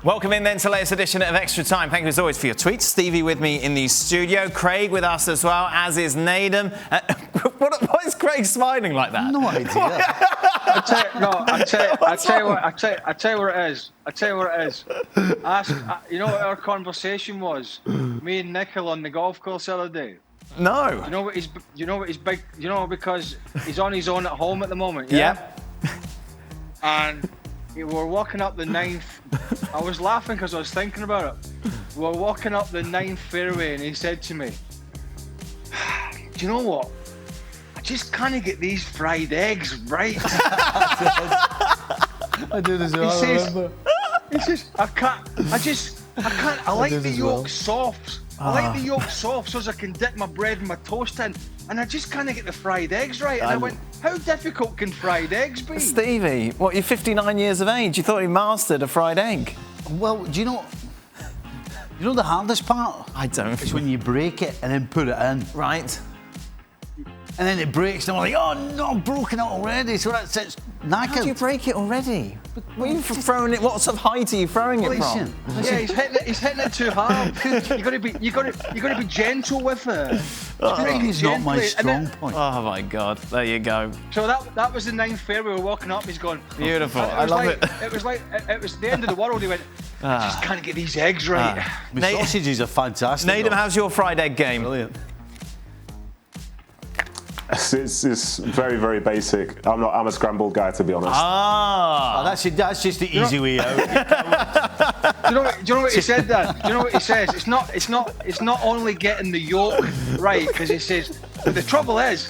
Welcome in then to the latest edition of Extra Time. Thank you as always for your tweets. Stevie with me in the studio. Craig with us as well, as is Nedum. Why is Craig smiling like that? No idea. I tell you what it is. You know what our conversation was? Me and Nicol on the golf course the other day. No. Because he's on his own at home at the moment. Yeah. And we were walking up the ninth. I was laughing because I was thinking about it. We were walking up the ninth fairway, and he said to me, "Do you know what? I just can't get these fried eggs right." I did as well. He says, I can't. I like the yolk soft. I like the yolk soft so as I can dip my bread and my toast in, and I just can't get the fried eggs right. And I went, how difficult can fried eggs be? Stevie, what, you're 59 years of age? You thought you mastered a fried egg? Well, do you know the hardest part? I don't. It's when you break it and then put it in. Right. And then it breaks, and I'm like, oh no, I've broken it already. So it's knackered. How do you break it already? What are you throwing it? What sort of height are you throwing it from? Yeah, he's hitting it too hard. You got to be gentle with it. It's not my strong point. Oh my God! There you go. So that was the ninth fairway. We were walking up. He's going, beautiful. I love it. It was the end of the world. He went, I just can't get these eggs right. The sausages are fantastic. Nedum, how's your fried egg game? Brilliant. It's very, very basic. I'm a scrambled guy, to be honest. That's just the easy way out. Do you know what he said there? Do you know what he says? It's not only getting the yolk right, because he says, but the trouble is,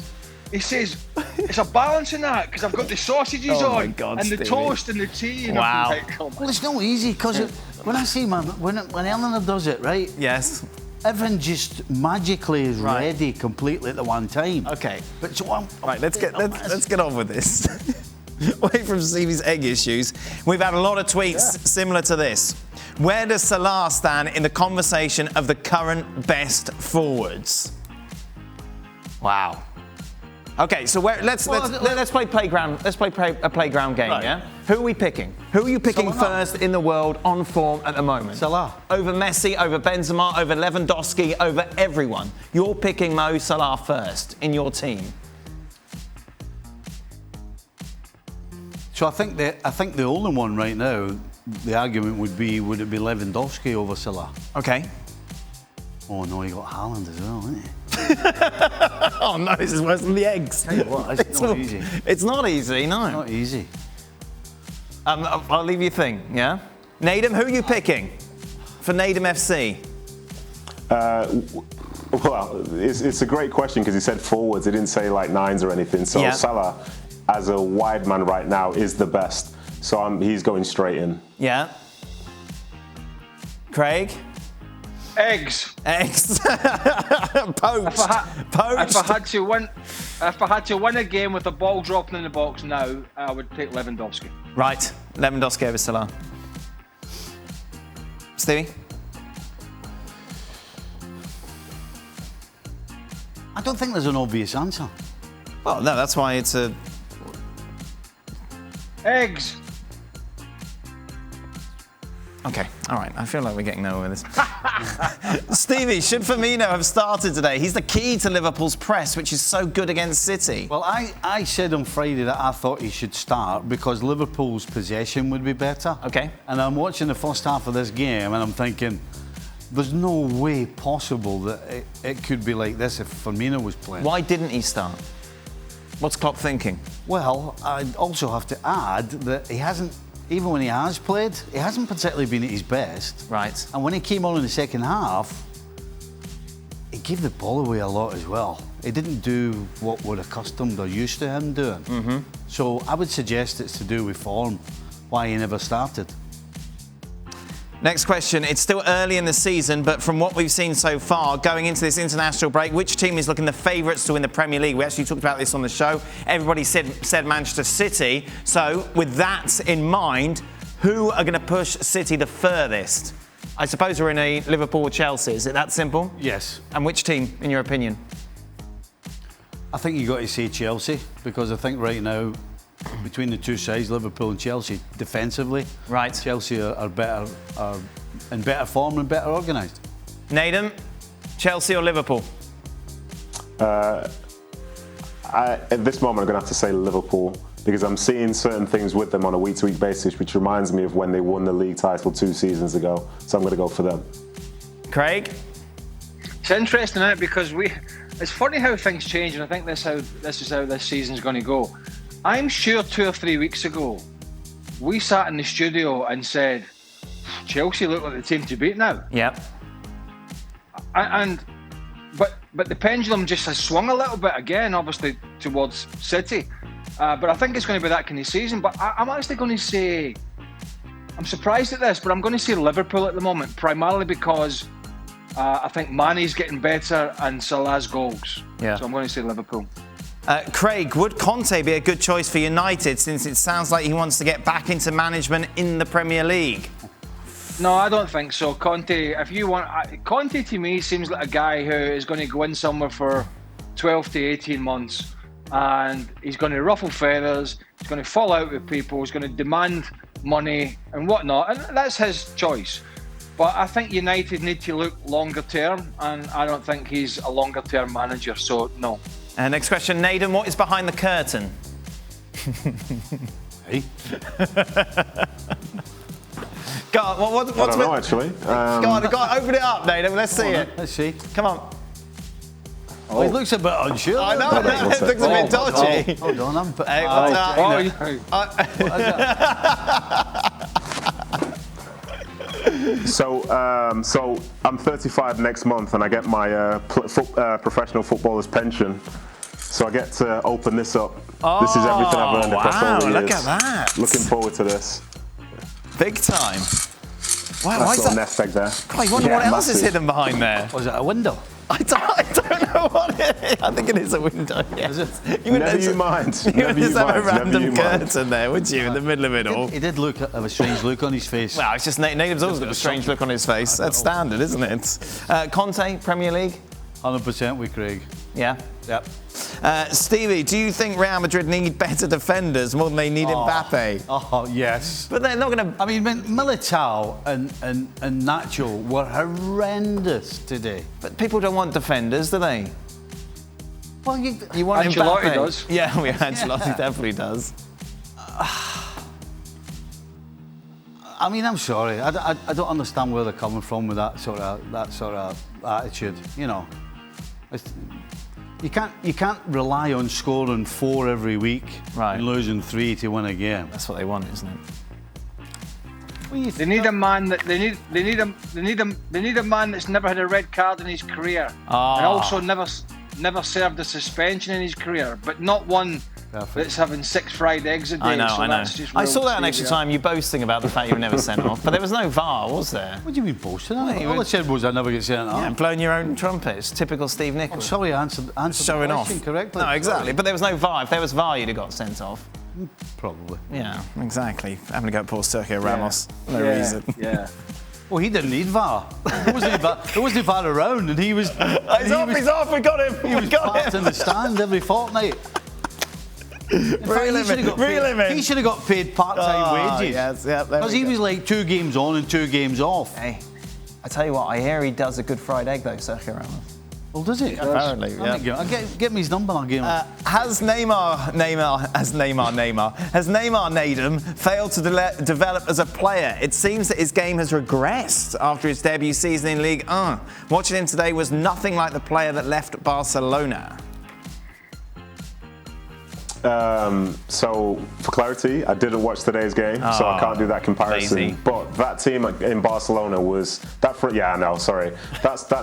he says, it's a balancing act because I've got the sausages on and the toast and the tea. And wow. Well, it's not easy because when I see when Eleanor does it, right? Yes. Everything just magically is ready completely at the one time. Okay. But so right, let's get on with this. Away from Stevie's egg issues, we've had a lot of tweets similar to this. Where does Salah stand in the conversation of the current best forwards? Wow. Okay, so let's play playground. Let's play a playground game. Right. Yeah. Who are we picking? Who are you picking first in the world on form at the moment? Salah. Over Messi, over Benzema, over Lewandowski, over everyone. You're picking Mo Salah first in your team. So I think the only one right now, the argument would it be Lewandowski over Salah? Okay. Oh no, you got Haaland as well, isn't he? Oh no, this is worse than the eggs. Tell you what, it's not easy. It's not easy, no. Not easy. I'll leave you think, yeah? Nedum, who are you picking for Nedum FC? Well, it's a great question because he said forwards. He didn't say like nines or anything. So Salah, as a wide man right now, is the best. So he's going straight in. Yeah. Craig? Eggs. Poached. If I had to win a game with the ball dropping in the box now, I would take Lewandowski. Right, Lewandowski over Salah. Stevie? I don't think there's an obvious answer. Well, no, that's why it's a... Eggs. Okay, all right. I feel like we're getting nowhere with this. Stevie, should Firmino have started today? He's the key to Liverpool's press, which is so good against City. Well, I said on Friday that I thought he should start because Liverpool's possession would be better. Okay. And I'm watching the first half of this game and I'm thinking, there's no way possible that it could be like this if Firmino was playing. Why didn't he start? What's Klopp thinking? Well, I'd also have to add that he hasn't, even when he has played, he hasn't particularly been at his best. Right. And when he came on in the second half, he gave the ball away a lot as well. He didn't do what we're accustomed or used to him doing. Mm-hmm. So I would suggest it's to do with form, why he never started. Next question. It's still early in the season, but from what we've seen so far, going into this international break, which team is looking the favourites to win the Premier League? We actually talked about this on the show. Everybody said Manchester City. So with that in mind, who are going to push City the furthest? I suppose we're in a Liverpool-Chelsea. Is it that simple? Yes. And which team, in your opinion? I think you've got to say Chelsea, because I think right now between the two sides, Liverpool and Chelsea, defensively. Right. Chelsea are better, are in better form and better organised. Nedum, Chelsea or Liverpool? At this moment, I'm going to have to say Liverpool, because I'm seeing certain things with them on a week-to-week basis, which reminds me of when they won the league title 2 seasons ago. So I'm going to go for them. Craig? It's interesting, isn't it? Because it's funny how things change, and I think this is how this season's going to go. I'm sure 2 or 3 weeks ago, we sat in the studio and said, Chelsea look like the team to beat now. Yep. But the pendulum just has swung a little bit again, obviously, towards City. But I think it's going to be that kind of season. But I'm actually going to say, I'm surprised at this, but I'm going to say Liverpool at the moment, primarily because I think Mane's getting better and Salah's goals. Yeah. So I'm going to say Liverpool. Craig, would Conte be a good choice for United, since it sounds like he wants to get back into management in the Premier League? No, I don't think so. Conte to me seems like a guy who is going to go in somewhere for 12 to 18 months and he's going to ruffle feathers, he's going to fall out with people, he's going to demand money and whatnot, and that's his choice. But I think United need to look longer term, and I don't think he's a longer term manager, so no. Next question, Nedum, what is behind the curtain? Hey? Go on, what's I don't know, actually. Go on, open it up, Nedum. Let's see it. Let's see. Come on. Oh, he looks a bit unsure. I know, it looks a bit dodgy. Hold on, I'm... Hey, what's up? So I'm 35 next month, and I get my professional footballer's pension. So I get to open this up. This is everything I've earned across all the years. Look at that. Looking forward to this. Big time. Wow, Nice little nest egg there. God, I wonder what else is hidden behind there. Was it a window? I don't know what it is. I think it is a window, yeah. Is it? Never you mind. You would just have a random curtain there, would you, in the middle of it all? He did look have a strange look on his face. Well, it's just Nedum's always got a strange look on his face. That's standard, isn't it? Conte, Premier League? 100% with Craig. Yeah? Yep. Stevie, do you think Real Madrid need better defenders more than they need Mbappe? Oh, yes. But they're not going to... I mean, Militao and Nacho were horrendous today. But people don't want defenders, do they? Well, You want Ancelotti Mbappe. does. Yeah, Ancelotti definitely does. I mean, I'm sorry. I don't understand where they're coming from with that sort of attitude. You know, you can't rely on scoring 4 every week and losing 3 to win a game. That's what they want, isn't it? They need a man that they need a man that's never had a red card in his career, and also never served a suspension in his career, but not one that's having 6 fried eggs a day. I know. That's just I saw that an behaviour. extra time. You boasting about the fact you were never sent off, but there was no VAR, was there? What do you mean boasting? All I said was I never get sent off. Yeah, blowing your own trumpets. Typical Steve Nicol. I'm sorry, I answered Showing the off. question correctly. No, exactly. But there was no VAR. If there was VAR, you'd have got sent off. Probably. Yeah, exactly. Having to go at Paul Sergio Ramos. No reason. Yeah. Well, he didn't need VAR. There wasn't VAR around, and he was. He's off. We got him. He was parked in the stand every fortnight. Reel him in. He should have got paid part-time wages. Yes, yeah, because he was like 2 games on and 2 games off. Hey, I tell you what, I hear he does a good fried egg though, Sergio Ramos. Well, does he? Apparently, yeah. I'll get me his number. I'll give him. Has Neymar Nedum failed to develop as a player? It seems that his game has regressed after his debut season in Ligue 1. Watching him today was nothing like the player that left Barcelona. So, for clarity, I didn't watch today's game, so I can't do that comparison. Lazy. But that team in Barcelona was that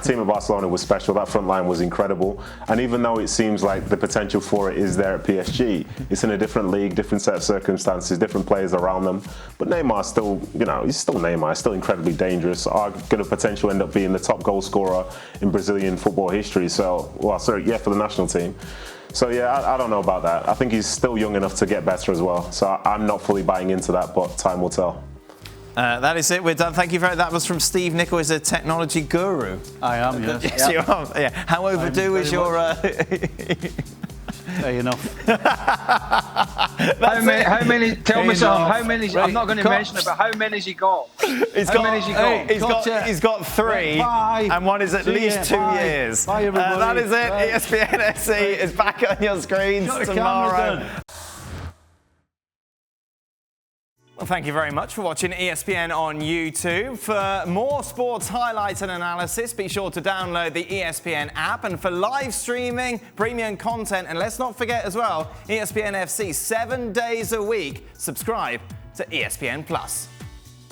team in Barcelona was special. That front line was incredible. And even though it seems like the potential for it is there at PSG, it's in a different league, different set of circumstances, different players around them. But Neymar still, he's still Neymar. He's still incredibly dangerous. Going to potentially end up being the top goal scorer in Brazilian football history. For the national team. So yeah, I don't know about that. I think he's still young enough to get better as well. So I'm not fully buying into that, but time will tell. That is it. We're done. Thank you very much. That was from Steve Nicol, who's a technology guru. I am, yes. Yes, you are. Yeah. How overdue is your... Fair enough. How many? Tell me something. How many? Right, I'm not going to mention it, but how many has he got? How many has he got? He's got 3, Bye. and one is at least 2 years. Bye, everybody. That is it. Bye. ESPN FC is back on your screens Got the tomorrow. cameras done. Well, thank you very much for watching ESPN on YouTube. For more sports highlights and analysis, be sure to download the ESPN app. And for live streaming, premium content, and let's not forget as well, ESPN FC 7 days a week. Subscribe to ESPN Plus.